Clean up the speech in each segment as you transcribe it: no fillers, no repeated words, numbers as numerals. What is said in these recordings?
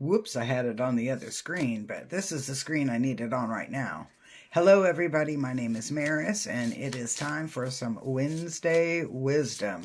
Whoops, I had it on the other screen, but this is the screen I need it on right now. Hello, everybody. My name is Maris, and it is time for some Wednesday wisdom.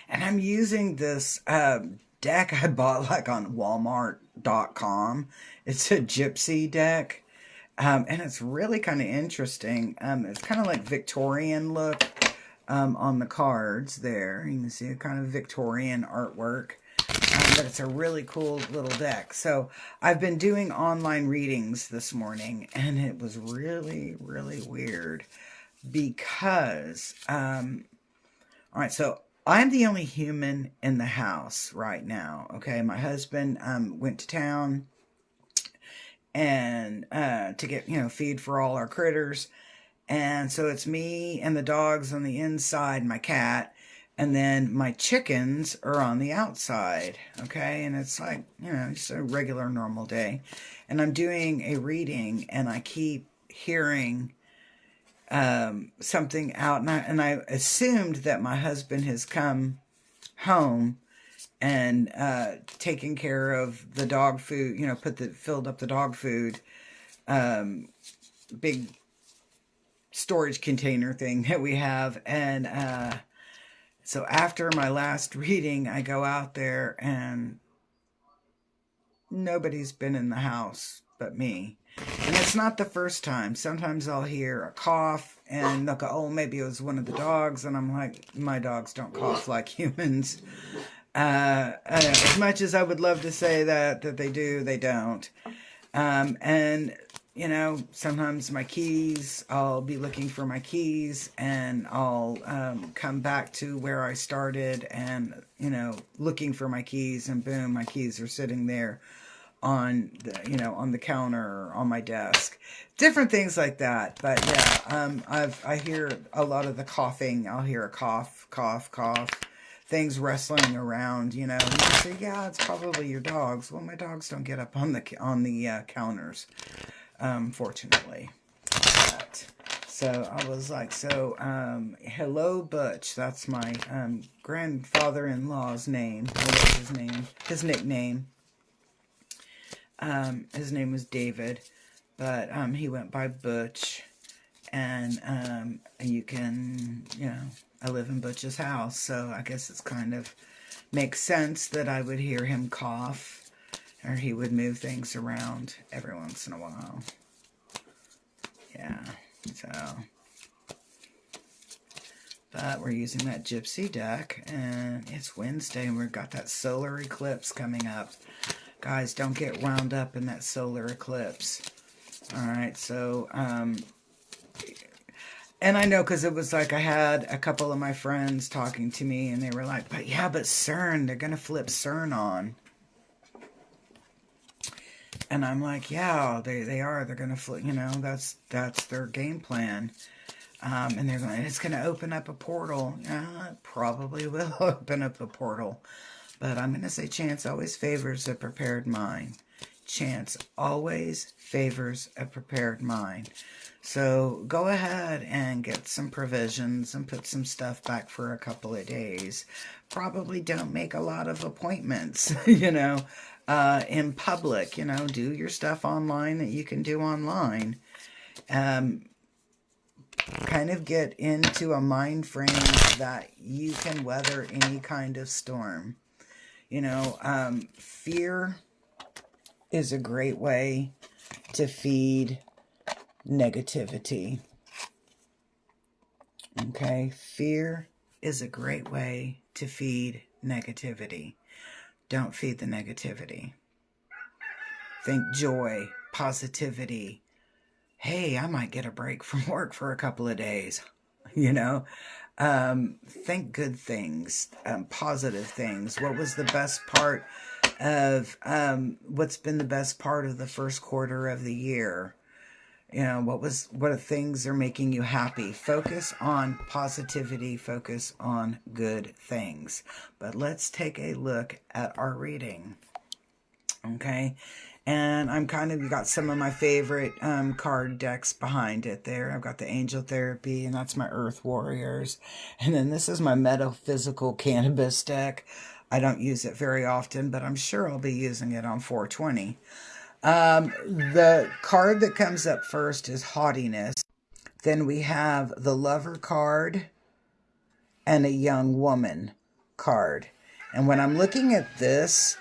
And I'm using this deck I bought like on Walmart.com. It's a Gypsy deck, and it's really kind of interesting. It's kind of like Victorian look on the cards there. You can see a kind of Victorian artwork. But it's a really cool little deck. So I've been doing online readings this morning, and it was really, really weird because, all right, so I'm the only human in the house right now. Okay, my husband went to town and to get feed for all our critters, and so it's me and the dogs on the inside, my cat. And then my chickens are on the outside, okay? And it's like, just a regular, normal day. And I'm doing a reading, and I keep hearing something out. And I assumed that my husband has come home and taken care of the dog food, filled up the dog food, big storage container thing that we have. And so after my last reading, I go out there and nobody's been in the house but me. And it's not the first time. Sometimes I'll hear a cough and they'll go, oh, maybe it was one of the dogs. And I'm like, my dogs don't cough like humans. As much as I would love to say that they do, they don't. And sometimes my keys, I'll be looking for my keys, and I'll come back to where I started and, looking for my keys, and boom, my keys are sitting there on the, on the counter or on my desk. Different things like that. But yeah, I hear a lot of the coughing. I'll hear a cough, cough, cough. Things wrestling around, and you say, yeah, it's probably your dogs. Well, my dogs don't get up on the counters. Fortunately. But, so I was like, hello, Butch. That's my grandfather-in-law's name. What was his name? His nickname. His name was David, but he went by Butch. And you can, I live in Butch's house, so I guess it's kind of makes sense that I would hear him cough. Or he would move things around every once in a while. Yeah, so. But we're using that Gypsy deck, and it's Wednesday, and we've got that solar eclipse coming up. Guys, don't get wound up in that solar eclipse. All right, so, and I know because it was like I had a couple of my friends talking to me, and they were like, but CERN, they're going to flip CERN on. And I'm like, yeah, they are. They're going to flip, that's their game plan. And they're going, it's going to open up a portal. Yeah, it probably will open up a portal. But I'm going to say chance always favors a prepared mind. Chance always favors a prepared mind. So go ahead and get some provisions and put some stuff back for a couple of days. Probably don't make a lot of appointments, in public, do your stuff online that you can do online. Kind of get into a mind frame that you can weather any kind of storm. Fear is a great way to feed negativity. Okay, fear is a great way to feed negativity. Don't feed the negativity. Think joy, positivity. Hey, I might get a break from work for a couple of days. Think good things, positive things. What was the best part of, what's been the best part of the first quarter of the year? What things are making you happy? Focus on positivity, focus on good things. But let's take a look at our reading. Okay. And you got some of my favorite card decks behind it there. I've got the Angel Therapy, and that's my Earth Warriors. And then this is my Metaphysical Cannabis deck. I don't use it very often, but I'm sure I'll be using it on 420. The card that comes up first is haughtiness. Then we have the lover card and a young woman card. And when I'm looking at this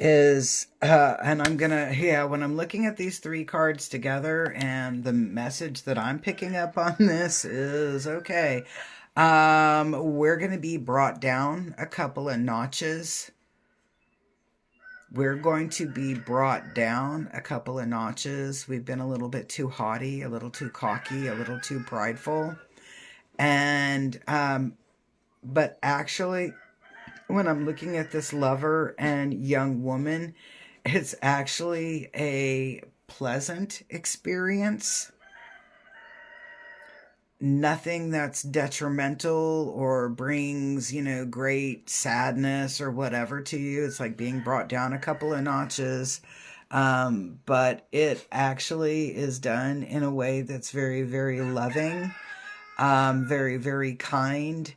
and I'm gonna, yeah, when I'm looking at these three cards together, and the message that I'm picking up on this is, okay, we're gonna be brought down a couple of notches. We're going to be brought down a couple of notches. We've been a little bit too haughty, a little too cocky, a little too prideful. And, but actually, when I'm looking at this lover and young woman, it's actually a pleasant experience. Nothing that's detrimental or brings, great sadness or whatever to you. It's like being brought down a couple of notches. But it actually is done in a way that's very, very loving, very, very kind,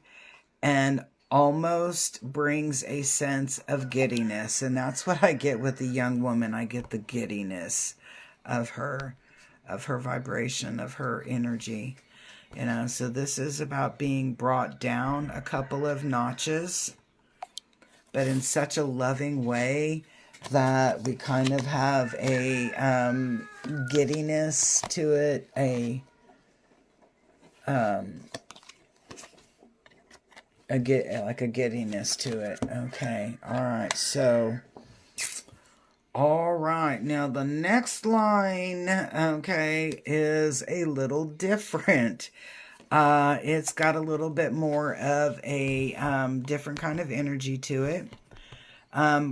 and almost brings a sense of giddiness. And that's what I get with the young woman. I get the giddiness of her vibration, of her energy. So this is about being brought down a couple of notches, but in such a loving way that we kind of have a giddiness to it, like a giddiness to it. Okay, all right, so, all right, now the next line, okay, is a little different. It's got a little bit more of a different kind of energy to it.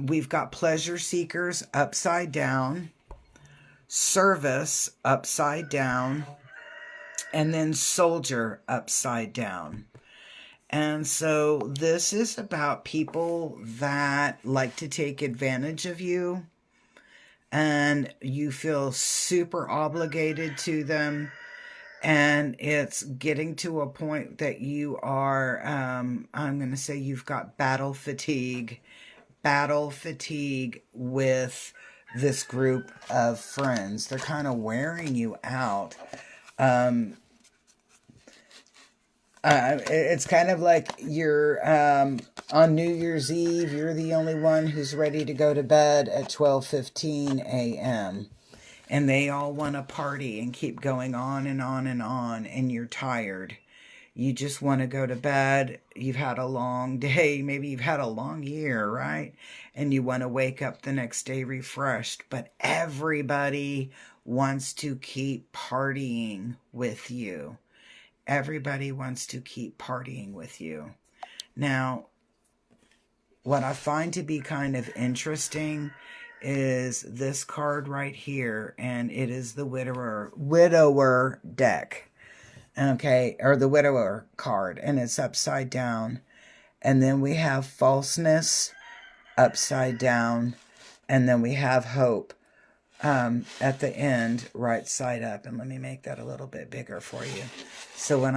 We've got pleasure seekers upside down, service upside down, and then soldier upside down. And so this is about people that like to take advantage of you, and you feel super obligated to them. And it's getting to a point that you are, I'm going to say you've got battle fatigue with this group of friends. They're kind of wearing you out. It's kind of like you're on New Year's Eve, you're the only one who's ready to go to bed at 12:15 a.m. And they all want to party and keep going on and on and on, and you're tired. You just want to go to bed. You've had a long day. Maybe you've had a long year, right? And you want to wake up the next day refreshed. But everybody wants to keep partying with you. Everybody wants to keep partying with you. Now, what I find to be kind of interesting is this card right here, and it is the widower deck, okay, or the widower card, and it's upside down. And then we have falseness upside down, and then we have hope at the end, right side up. And let me make that a little bit bigger for you. So when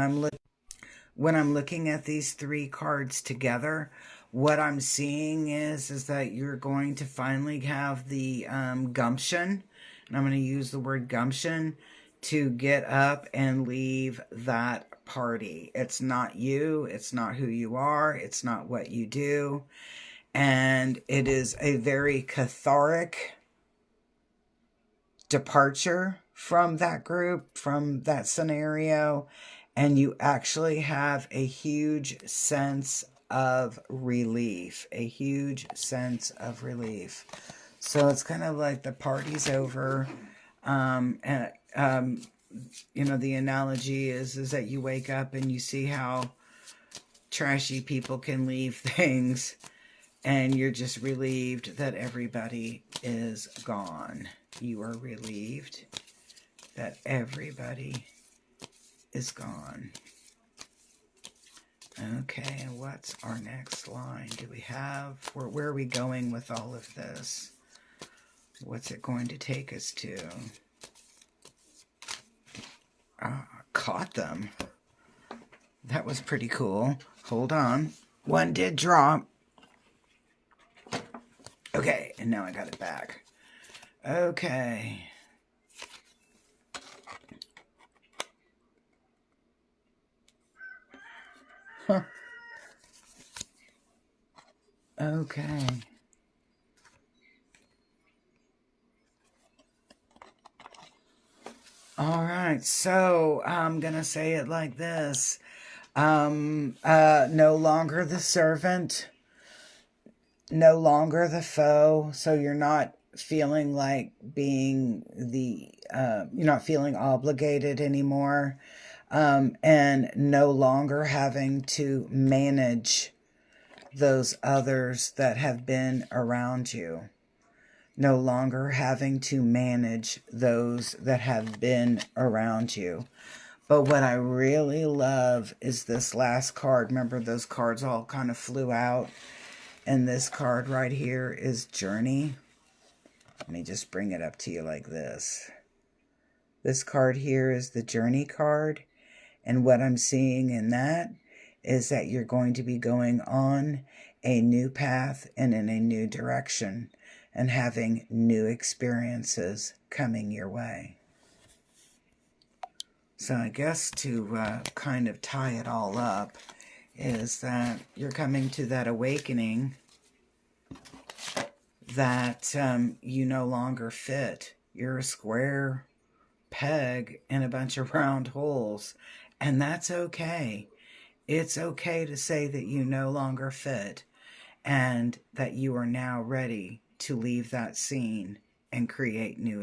I'm looking at these three cards together, what I'm seeing is that you're going to finally have the gumption, and I'm going to use the word gumption, to get up and leave that party. It's not you. It's not who you are. It's not what you do. And it is a very cathartic departure from that group, from that scenario. And you actually have a huge sense of relief, a huge sense of relief. So it's kind of like the party's over. The analogy is that you wake up and you see how trashy people can leave things, and you're just relieved that everybody is gone. You are relieved that everybody is gone. Okay, and what's our next line? Do we have, where are we going with all of this? What's it going to take us to? Caught them. That was pretty cool. Hold on. One did drop. Okay, and now I got it back. Okay. Huh. Okay. All right, so I'm gonna say it like this. No longer the servant, no longer the foe, so you're not feeling like being you're not feeling obligated anymore, and no longer having to manage those others that have been around you. No longer having to manage those that have been around you. But what I really love is this last card. Remember, those cards all kind of flew out. And this card right here is Journey. Let me just bring it up to you like this. This card here is the Journey card. And what I'm seeing in that is that you're going to be going on a new path and in a new direction and having new experiences coming your way. So I guess to kind of tie it all up is that you're coming to that awakening that you no longer fit. You're a square peg in a bunch of round holes, and that's okay. It's okay to say that you no longer fit and that you are now ready to leave that scene and create new